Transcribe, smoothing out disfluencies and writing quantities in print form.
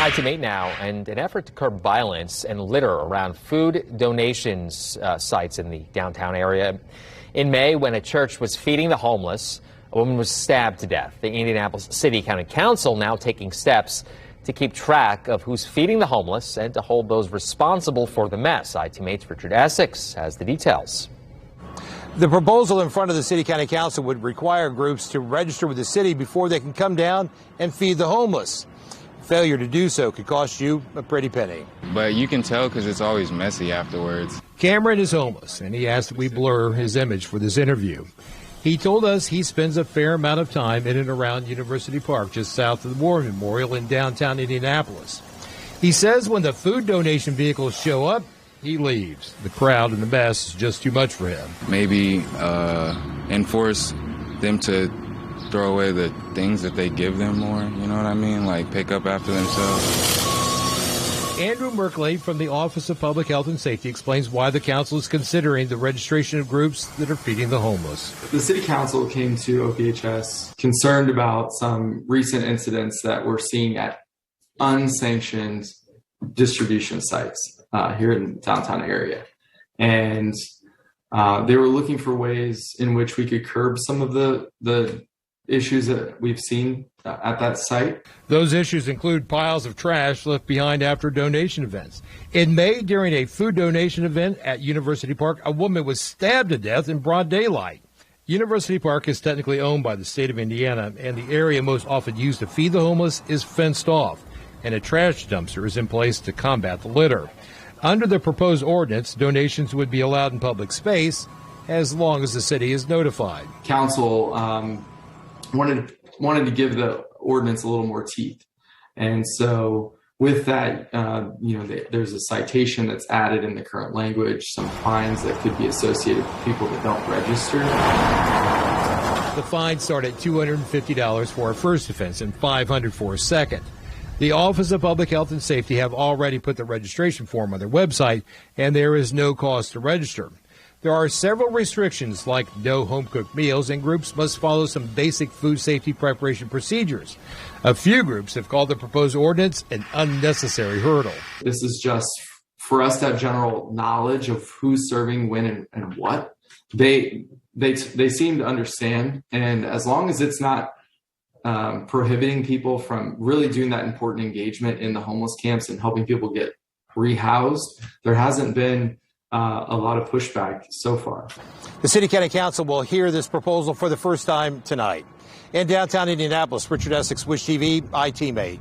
iTeam8 now, and an effort to curb violence and litter around food donations sites in the downtown area. In May, when a church was feeding the homeless, a woman was stabbed to death. The Indianapolis City County Council now taking steps to keep track of who's feeding the homeless and to hold those responsible for the mess. iTeam8's Richard Essex has the details. The proposal in front of the City County Council would require groups to register with the city before they can come down and feed the homeless. Failure to do so could cost you a pretty penny. But you can tell because it's always messy afterwards. Cameron is homeless, and he asked that we blur his image for this interview. He told us he spends a fair amount of time in and around University Park, just south of the War Memorial in downtown Indianapolis. He says when the food donation vehicles show up, he leaves. The crowd and the mess is just too much for him. Maybe enforce them to throw away the things that they give them more, you know what I mean? Like pick up after themselves. Andrew Merkley from the Office of Public Health and Safety explains why the council is considering the registration of groups that are feeding the homeless. The city council came to OPHS concerned about some recent incidents that we're seeing at unsanctioned distribution sites here in the downtown area. And they were looking for ways in which we could curb some of the issues that we've seen at that site. Those issues include piles of trash left behind after donation events. In May, during a food donation event at University Park, a woman was stabbed to death in broad daylight. University Park is technically owned by the state of Indiana, and the area most often used to feed the homeless is fenced off, and a trash dumpster is in place to combat the litter. Under the proposed ordinance, donations would be allowed in public space as long as the city is notified. Council wanted to give the ordinance a little more teeth. And so with that, there's a citation that's added in the current language, some fines that could be associated with people that don't register. The fines start at $250 for a first offense and $500 for a second. The Office of Public Health and Safety have already put the registration form on their website, and there is no cost to register. There are several restrictions like no home-cooked meals, and groups must follow some basic food safety preparation procedures. A few groups have called the proposed ordinance an unnecessary hurdle. This is just for us to have general knowledge of who's serving when and what. They seem to understand, and as long as it's not prohibiting people from really doing that important engagement in the homeless camps and helping people get rehoused, there hasn't been a lot of pushback so far. The City County Council will hear this proposal for the first time tonight. In downtown Indianapolis, Richard Essex, Wish TV, iTeam8.